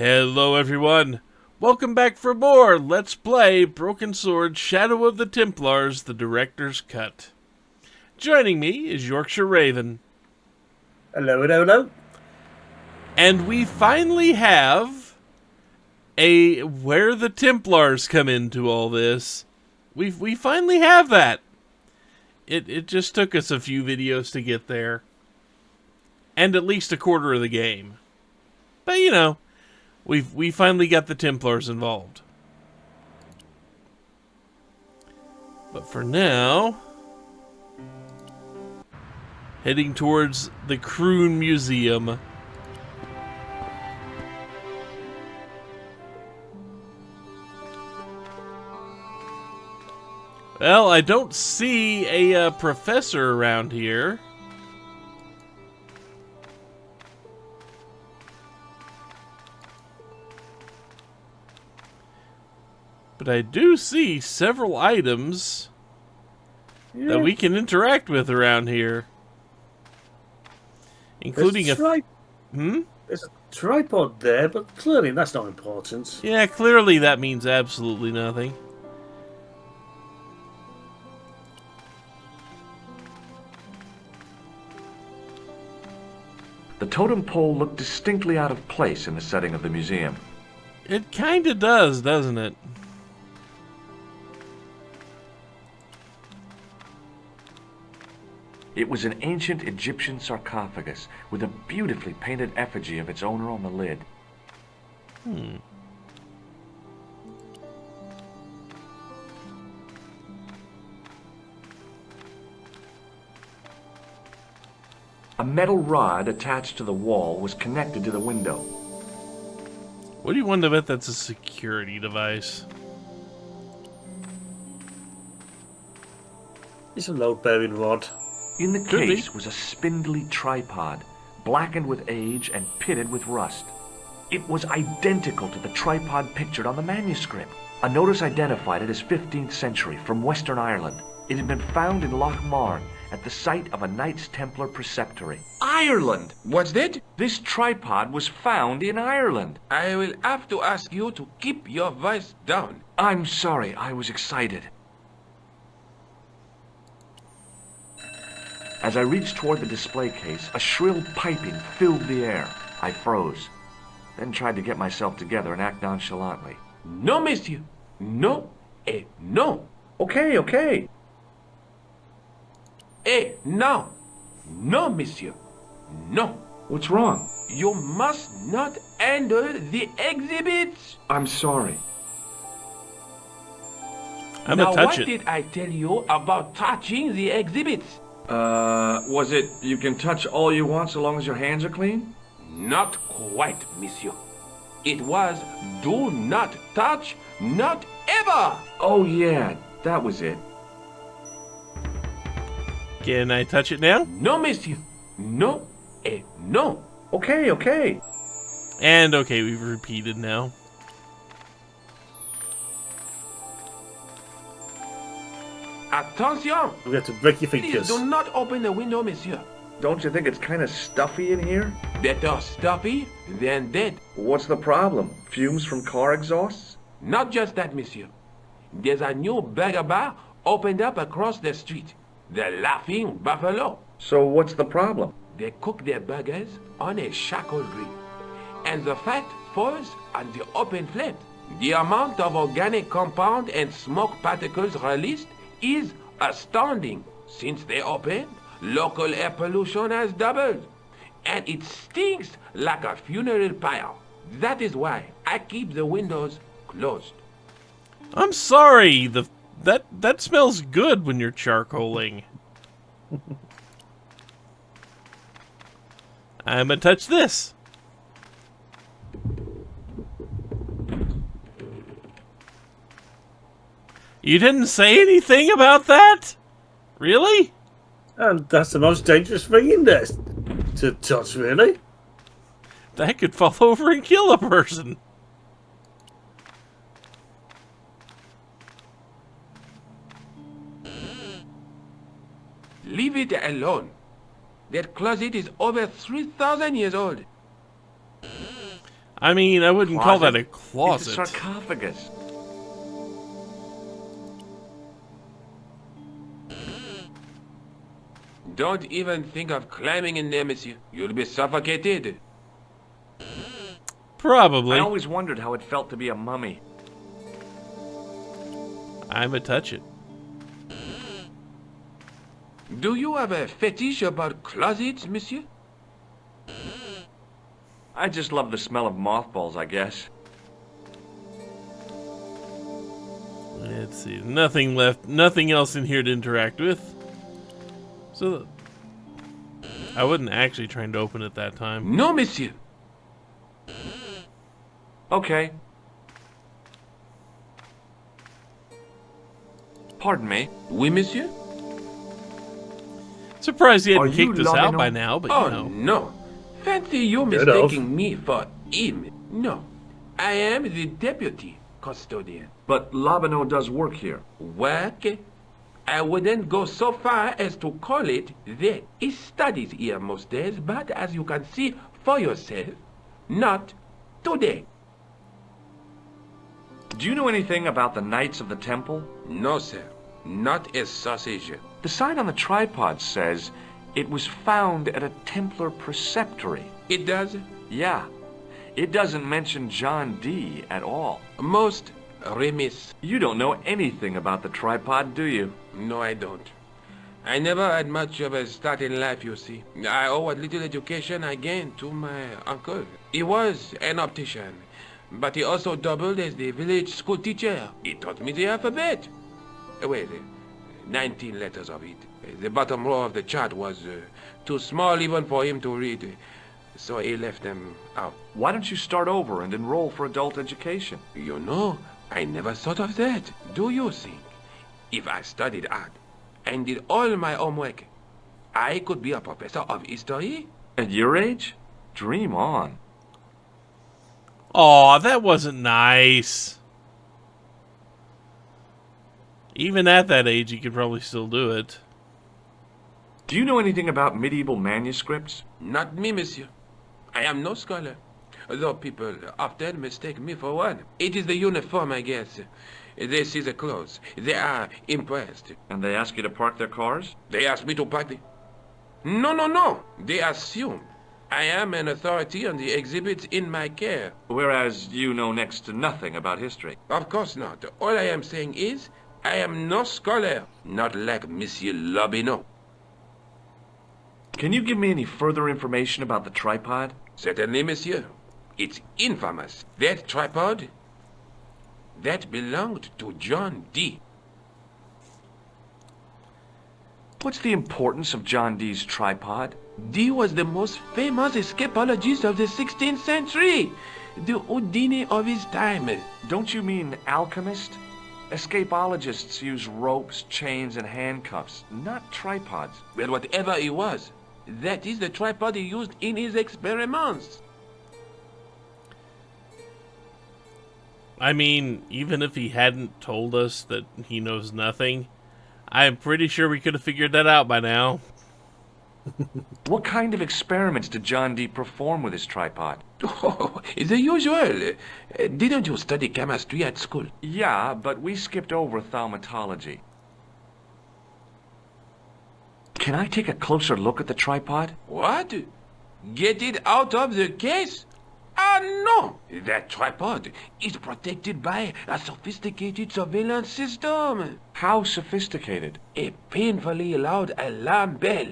Hello everyone, welcome back for more Let's Play Broken Sword Shadow of the Templars, the Director's Cut. Joining me is Yorkshire Raven. Hello, hello, hello. And we finally have a where the Templars come into all this. We finally have that. It just took us a few videos to get there. And at least a quarter of the game. But you know, we finally got the Templars involved. But for now, heading towards the Kroon Museum. Well, I don't see a professor around here. But I do see several items that we can interact with around here. Including There's a tripod there, but clearly that's not important. Yeah, clearly that means absolutely nothing. The totem pole looked distinctly out of place in the setting of the museum. It kinda does, doesn't it? It was an ancient Egyptian sarcophagus with a beautifully painted effigy of its owner on the lid. A metal rod attached to the wall was connected to the window. What do you want to bet that's a security device? It's a load-bearing rod. In the Could case be. was a spindly tripod, blackened with age and pitted with rust. It was identical to the tripod pictured on the manuscript. A notice identified it as 15th century from Western Ireland. It had been found in Loch Marne at the site of a Knights Templar preceptory. Ireland! What's that? This tripod was found in Ireland. I will have to ask you to keep your voice down. I'm sorry, I was excited. As I reached toward the display case, a shrill piping filled the air. I froze, then tried to get myself together and act nonchalantly. No, monsieur. No. No. Okay. No. No, monsieur. No. What's wrong? You must not enter the exhibits. I'm sorry. I'm now, gonna touch what it. did I tell you about touching the exhibits? Was it you can touch all you want so long as your hands are clean? Not quite, monsieur. It was do not touch, not ever. Oh yeah, that was it. Can I touch it now? No, monsieur. No. No. Okay. And okay, we've repeated now. Attention. We have to break your Please fingers. do not open the window, monsieur. Don't you think it's kind of stuffy in here? Better stuffy than dead. What's the problem? Fumes from car exhausts? Not just that, monsieur. There's a new burger bar opened up across the street. The Laughing Buffalo. So what's the problem? They cook their burgers on a charcoal grill. And the fat falls on the open flame. The amount of organic compound and smoke particles released is astounding. Since they opened, local air pollution has doubled. And it stinks like a funeral pyre. That is why I keep the windows closed. I'm sorry, that smells good when you're charcoaling. I'm gonna touch this. You didn't say anything about that? Really? And that's the most dangerous thing in there to touch, really. That could fall over and kill a person. Leave it alone. That closet is over 3,000 years old. I mean, I wouldn't call that a It's a closet. sarcophagus. Don't even think of climbing in there, monsieur. You'll be suffocated. Probably. I always wondered how it felt to be a mummy. I'm a touch it. Do you have a fetish about closets, monsieur? I just love the smell of mothballs, I guess. Let's see. Nothing left. Nothing else in here to interact with. So, I wasn't actually trying to open it that time. No, monsieur. Okay. Pardon me. Oui, monsieur? Surprised he Are hadn't you kicked us out Lomino? by now, but Oh, you know. no. Fancy you Good of. mistaking me for him. No. I am the deputy custodian. But Labino does work here. Work? I wouldn't go so far as to call it that. He studies here most days, but as you can see for yourself, not today. Do you know anything about the Knights of the Temple? No, sir. Not a sausage. The sign on the tripod says it was found at a Templar preceptory. It does? Yeah. It doesn't mention John Dee at all. Most remiss. You don't know anything about the tripod, do you? No, I don't. I never had much of a start in life, you see. I owe what little education I gained to my uncle. He was an optician, but he also doubled as the village school teacher. He taught me the alphabet. Wait, 19 letters of it. The bottom row of the chart was too small even for him to read, so he left them out. Why don't you start over and enroll for adult education? You know, I never thought of that. Do you think if I studied art and did all my homework, I could be a professor of history? At your age? Dream on. Aw, that wasn't nice. Even at that age, you could probably still do it. Do you know anything about medieval manuscripts? Not me, monsieur. I am no scholar, though people often mistake me for one. It is the uniform, I guess. They see the clothes. They are impressed. And they ask you to park their cars? They ask me to party. No. They assume I am an authority on the exhibits in my care. Whereas you know next to nothing about history. Of course not. All I am saying is, I am no scholar, not like Monsieur Lobino. Can you give me any further information about the tripod? Certainly, monsieur. It's infamous. That tripod, that belonged to John Dee. What's the importance of John Dee's tripod? Dee was the most famous escapologist of the 16th century. The Houdini of his time. Don't you mean alchemist? Escapologists use ropes, chains, and handcuffs, not tripods. Well, whatever he was, that is the tripod he used in his experiments. I mean, even if he hadn't told us that he knows nothing, I'm pretty sure we could have figured that out by now. What kind of experiments did John Dee perform with his tripod? Oh, the usual. Didn't you study chemistry at school? Yeah, but we skipped over thaumatology. Can I take a closer look at the tripod? What? Get it out of the case? Ah, no! That tripod is protected by a sophisticated surveillance system. How sophisticated? A painfully loud alarm bell.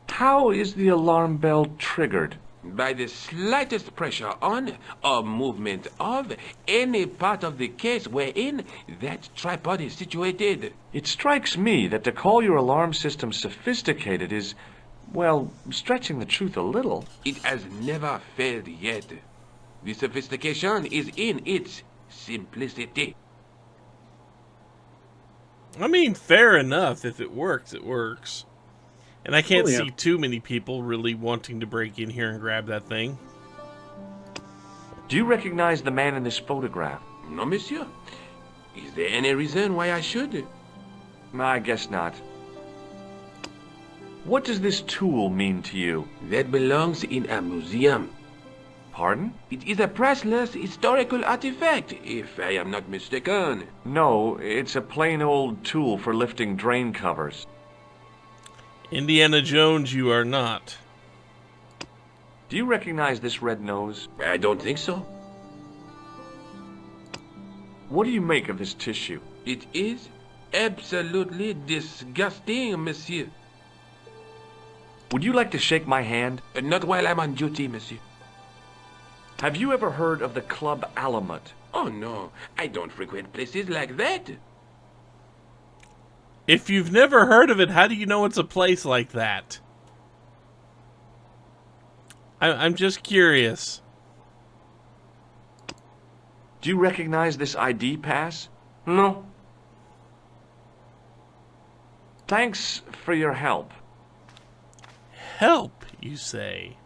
How is the alarm bell triggered? By the slightest pressure on or movement of any part of the case wherein that tripod is situated. It strikes me that to call your alarm system sophisticated is, well, stretching the truth a little. It has never failed yet. The sophistication is in its simplicity. I mean, fair enough. If it works, it works. And I can't see too many people really wanting to break in here and grab that thing. Do you recognize the man in this photograph? No, monsieur. Is there any reason why I should? I guess not. What does this tool mean to you? That belongs in a museum. Pardon? It is a priceless historical artifact, if I am not mistaken. No, it's a plain old tool for lifting drain covers. Indiana Jones, you are not. Do you recognize this red nose? I don't think so. What do you make of this tissue? It is absolutely disgusting, monsieur. Would you like to shake my hand? Not while I'm on duty, monsieur. Have you ever heard of the Club Alamut? Oh no, I don't frequent places like that. If you've never heard of it, how do you know it's a place like that? I'm just curious. Do you recognize this ID pass? No. Thanks for your help. Help, you say?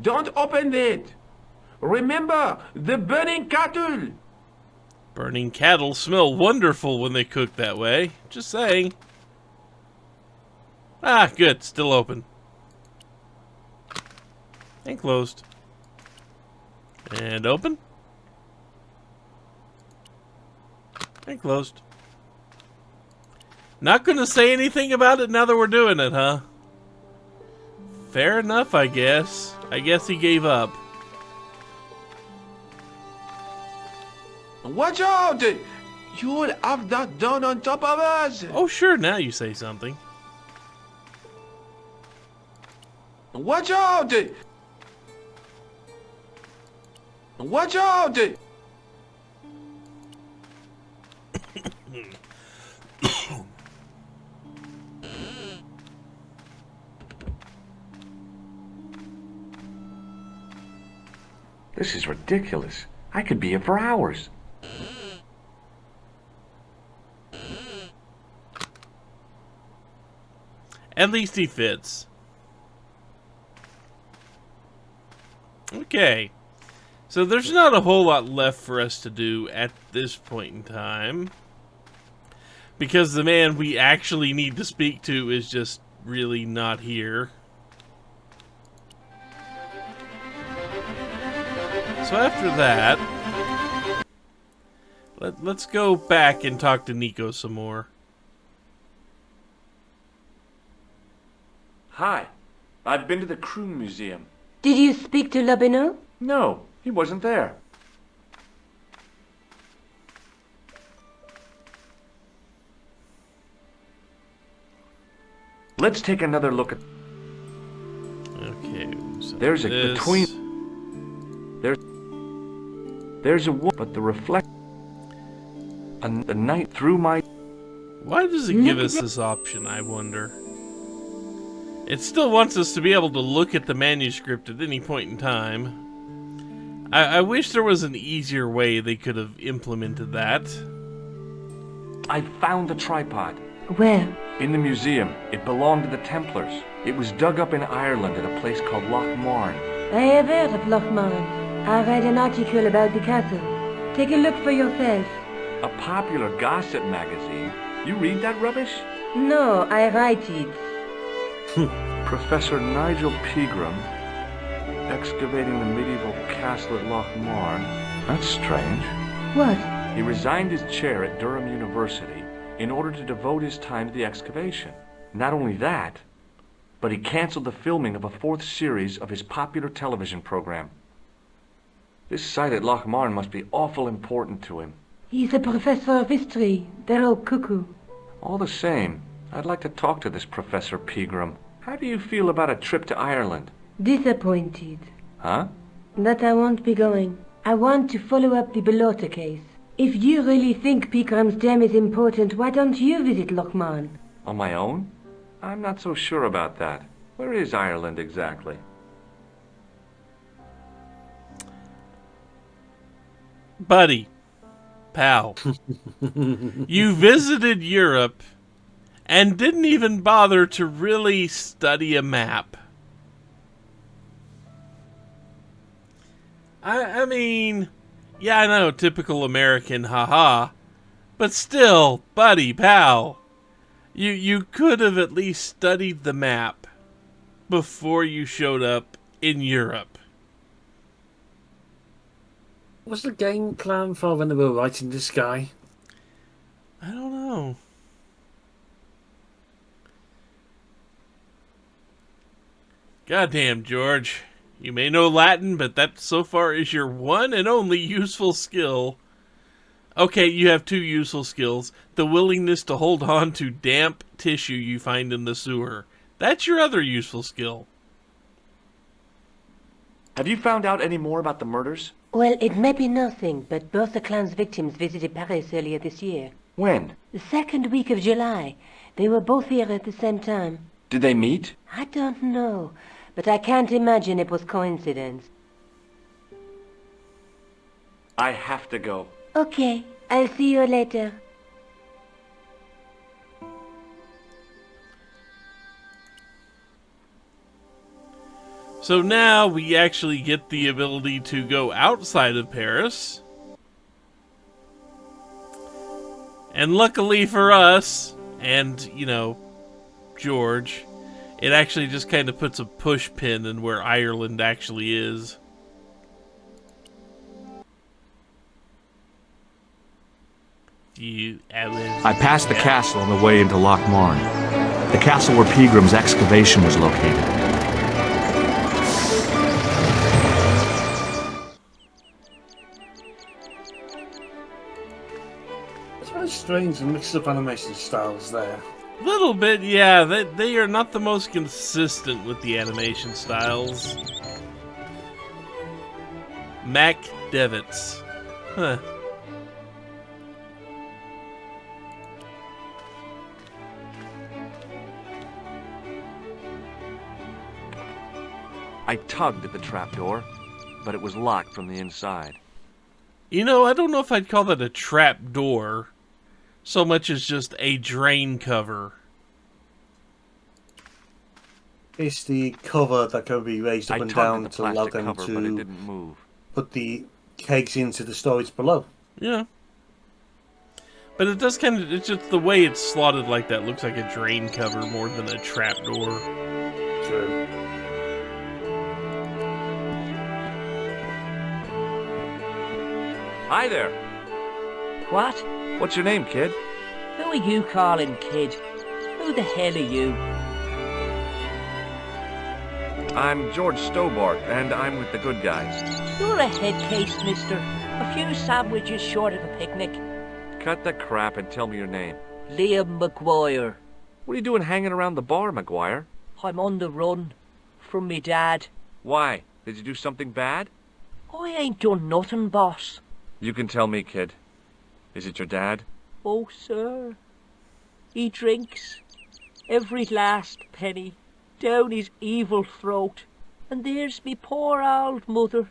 Don't open it. Remember the burning cattle. Burning cattle smell wonderful when they cook that way. Just saying. Ah, good. Still open. And closed. And open. And closed. Not gonna say anything about it now that we're doing it, huh? Fair enough, I guess. I guess he gave up. Watch out! You will have that done on top of us. Oh, sure, now you say something. Watch out! Watch out! This is ridiculous. I could be here for hours. At least he fits. Okay. So there's not a whole lot left for us to do at this point in time. Because the man we actually need to speak to is just really not here. So after that, let's go back and talk to Nico some more. Hi. I've been to the Kroon Museum. Did you speak to Lobino? No, he wasn't there. Let's take another look at... Okay. So There's a this. between... There's a woman, but the reflect... And the night through my... Why does it give us this option, I wonder? It still wants us to be able to look at the manuscript at any point in time. I wish there was an easier way they could have implemented that. I found the tripod. Where? In the museum. It belonged to the Templars. It was dug up in Ireland at a place called Loch Marn. I have heard of Lochmarn. I read an article about the castle. Take a look for yourself. A popular gossip magazine. You read that rubbish? No, I write it. Professor Nigel Pegram, excavating the medieval castle at Loch Marn. That's strange. What? He resigned his chair at Durham University in order to devote his time to the excavation. Not only that, but he canceled the filming of a 4th series of his popular television program. This site at Loch Marn must be awful important to him. He's a professor of history. They're all cuckoo. All the same, I'd like to talk to this Professor Pegram. How do you feel about a trip to Ireland? Disappointed. Huh? That I won't be going. I want to follow up the Bellotta case. If you really think Picram's gem is important, why don't you visit Lochmarn? On my own? I'm not so sure about that. Where is Ireland exactly? Buddy. Pal. You visited Europe and didn't even bother to really study a map. I mean, yeah, I know, typical American, haha. But still, buddy, pal, you could have at least studied the map before you showed up in Europe. Was the game plan for when they were writing this guy? I don't know. Goddamn, George. You may know Latin, but that so far is your one and only useful skill. Okay, you have two useful skills. The willingness to hold on to damp tissue you find in the sewer. That's your other useful skill. Have you found out any more about the murders? Well, it may be nothing, but both the clan's victims visited Paris earlier this year. When? The second week of July. They were both here at the same time. Did they meet? I don't know, but I can't imagine it was coincidence. I have to go. Okay, I'll see you later. So now we actually get the ability to go outside of Paris. And luckily for us, and, you know, George, it actually just kind of puts a push pin in where Ireland actually is. I passed the castle on the way into Loch Marne, the castle where Peagram's excavation was located. It's very strange the mix of animation styles there. Little bit, yeah. They are not the most consistent with the animation styles. Mac Devitz. Huh. I tugged at the trapdoor, but it was locked from the inside. You know, I don't know if I'd call that a trap door so much as just a drain cover. It's the cover that can be raised up I and tugged down at the to allow plastic them cover, but it to didn't move. put the kegs into the storage below. Yeah. But it does kind of, it's just the way it's slotted like that looks like a drain cover more than a trap door. True. Hi there. What? What's your name, kid? Who are you calling kid? Who the hell are you? I'm George Stobart, and I'm with the good guys. You're a head case, mister. A few sandwiches short of a picnic. Cut the crap and tell me your name. Liam McGuire. What are you doing hanging around the bar, McGuire? I'm on the run. From me dad. Why? Did you do something bad? I ain't done nothing, boss. You can tell me, kid. Is it your dad? Oh, sir. He drinks. Every last penny. Down his evil throat. And there's me poor old mother.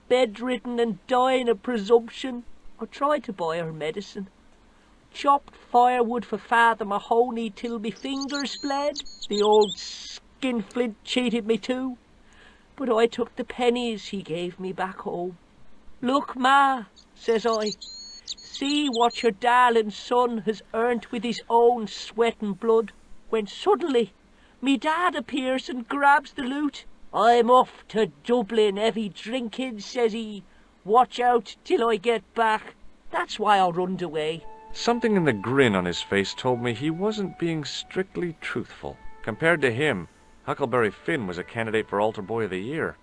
Bedridden and dying of presumption. I tried to buy her medicine. Chopped firewood for Father Mahoney till me fingers bled. The old skinflint cheated me too. But I took the pennies he gave me back home. Look, Ma, says I. See what your darling son has earned with his own sweat and blood. When suddenly, me dad appears and grabs the loot. I'm off to Dublin, heavy drinking, says he. Watch out till I get back. That's why I runned away. Something in the grin on his face told me he wasn't being strictly truthful. Compared to him, Huckleberry Finn was a candidate for Altar Boy of the Year.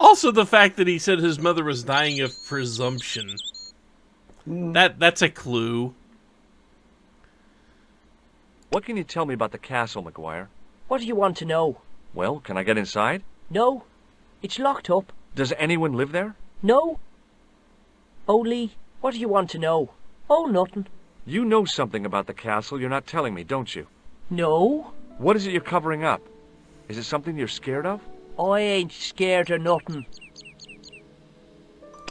Also the fact that he said his mother was dying of presumption. That's a clue. What can you tell me about the castle, McGuire? What do you want to know? Well, can I get inside? No, it's locked up. Does anyone live there? No. Only, what do you want to know? Oh, nothing. You know something about the castle you're not telling me, don't you? No, What is it you're covering up? Is it something you're scared of? I ain't scared of nothing.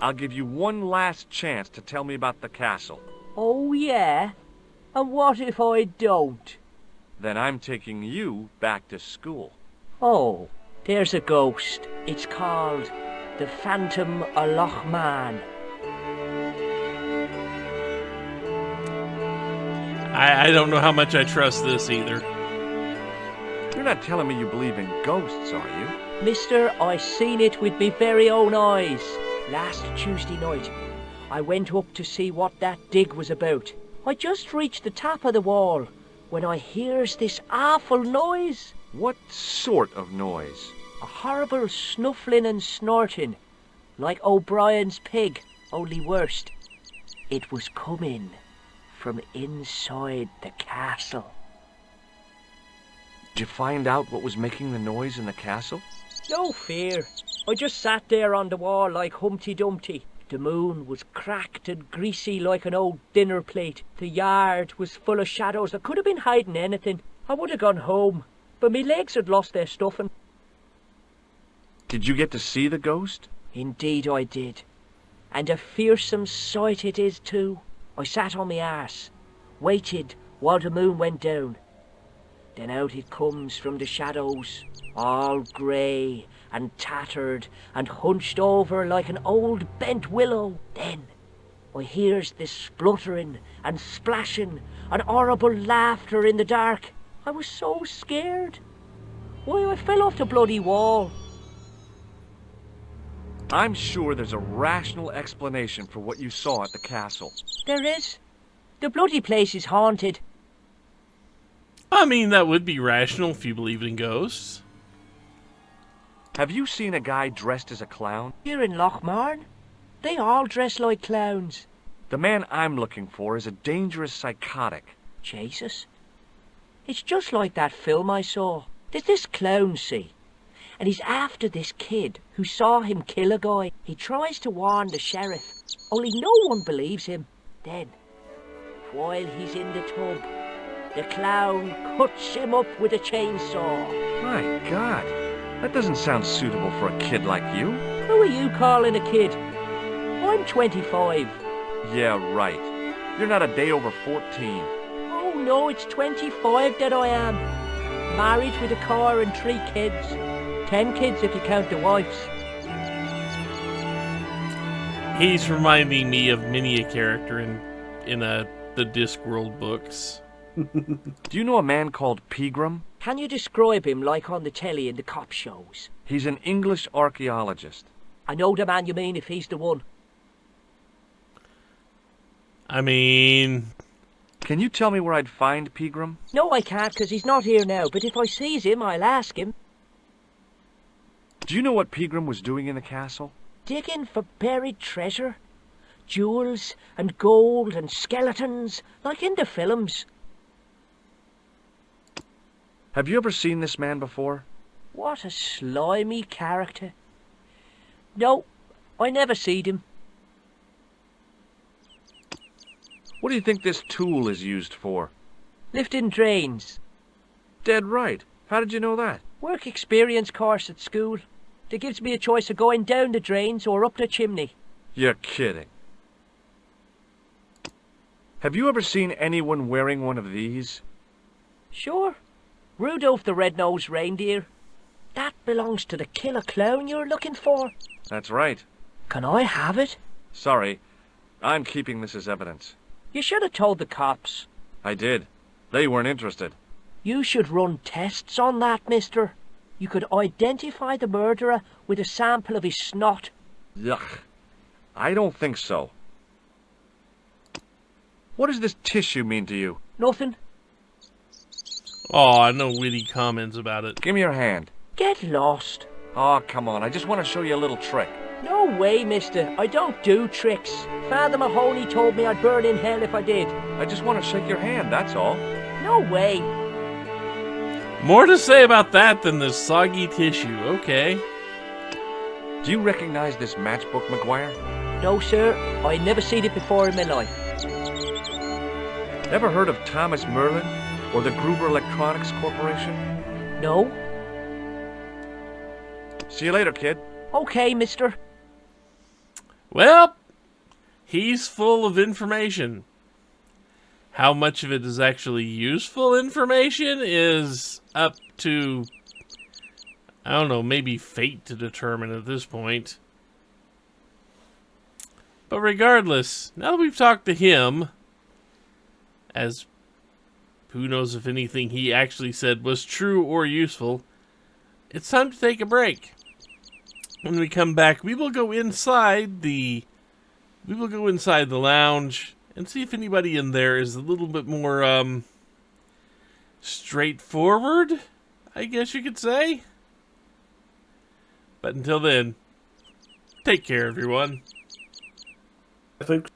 I'll give you one last chance to tell me about the castle. Oh, yeah? And what if I don't? Then I'm taking you back to school. Oh, there's a ghost. It's called the Phantom of Loch Man. I don't know how much I trust this either. You're not telling me you believe in ghosts, are you? Mister, I seen it with me very own eyes. Last Tuesday night, I went up to see what that dig was about. I just reached the top of the wall when I hears this awful noise. What sort of noise? A horrible snuffling and snorting, like O'Brien's pig, only worst. It was coming from inside the castle. Did you find out what was making the noise in the castle? No fear. I just sat there on the wall like Humpty Dumpty. The moon was cracked and greasy like an old dinner plate. The yard was full of shadows. I could have been hiding anything. I would have gone home, but me legs had lost their stuffing. Did you get to see the ghost? Indeed I did. And a fearsome sight it is too. I sat on my arse, waited while the moon went down. Then out it comes from the shadows, all grey and tattered and hunched over like an old bent willow. Then I hears this spluttering and splashing and horrible laughter in the dark. I was so scared. Why, I fell off the bloody wall. I'm sure there's a rational explanation for what you saw at the castle. There is. The bloody place is haunted. I mean, that would be rational if you believe in ghosts. Have you seen a guy dressed as a clown? Here in Lochmarn, they all dress like clowns. The man I'm looking for is a dangerous psychotic. Jesus. It's just like that film I saw. There's this clown, see? And he's after this kid who saw him kill a guy. He tries to warn the sheriff, only no one believes him. Then, while he's in the tub, the clown cuts him up with a chainsaw. My God, that doesn't sound suitable for a kid like you. Who are you calling a kid? I'm 25. Yeah, right. You're not a day over 14. Oh no, it's 25 that I am. Married with a car and 3 kids. 10 kids if you count the wives. He's reminding me of many a character in the Discworld books. Do you know a man called Pegram? Can you describe him like on the telly in the cop shows? He's an English archaeologist. I know the man you mean if he's the one. I mean... Can you tell me where I'd find Pegram? No, I can't, because he's not here now, but if I sees him, I'll ask him. Do you know what Pegram was doing in the castle? Digging for buried treasure. Jewels and gold and skeletons, like in the films. Have you ever seen this man before? What a slimy character. No, I never seed him. What do you think this tool is used for? Lifting drains. Dead right. How did you know that? Work experience course at school. That gives me a choice of going down the drains or up the chimney. You're kidding. Have you ever seen anyone wearing one of these? Sure. Rudolph the Red-Nosed Reindeer. That belongs to the killer clown you're looking for. That's right. Can I have it? Sorry. I'm keeping this as evidence. You should have told the cops. I did. They weren't interested. You should run tests on that, mister. You could identify the murderer with a sample of his snot. Yuck. I don't think so. What does this tissue mean to you? Nothing. Aw, no witty comments about it. Give me your hand. Get lost. Oh, come on. I just want to show you a little trick. No way, mister. I don't do tricks. Father Mahoney told me I'd burn in hell if I did. I just want to shake your hand, that's all. No way. More to say about that than the soggy tissue, okay. Do you recognize this matchbook, McGuire? No, sir. I never seen it before in my life. Ever heard of Thomas Moerlin or the Gruber Electronics Corporation? No. See you later, kid. Okay, mister. Well, he's full of information. How much of it is actually useful information is up to, I don't know, maybe fate to determine at this point. But regardless, now that we've talked to him, as Who knows if anything he actually said was true or useful. It's time to take a break. When we come back, we will go inside the lounge and see if anybody in there is a little bit more straightforward, I guess you could say. But until then, take care, everyone. I think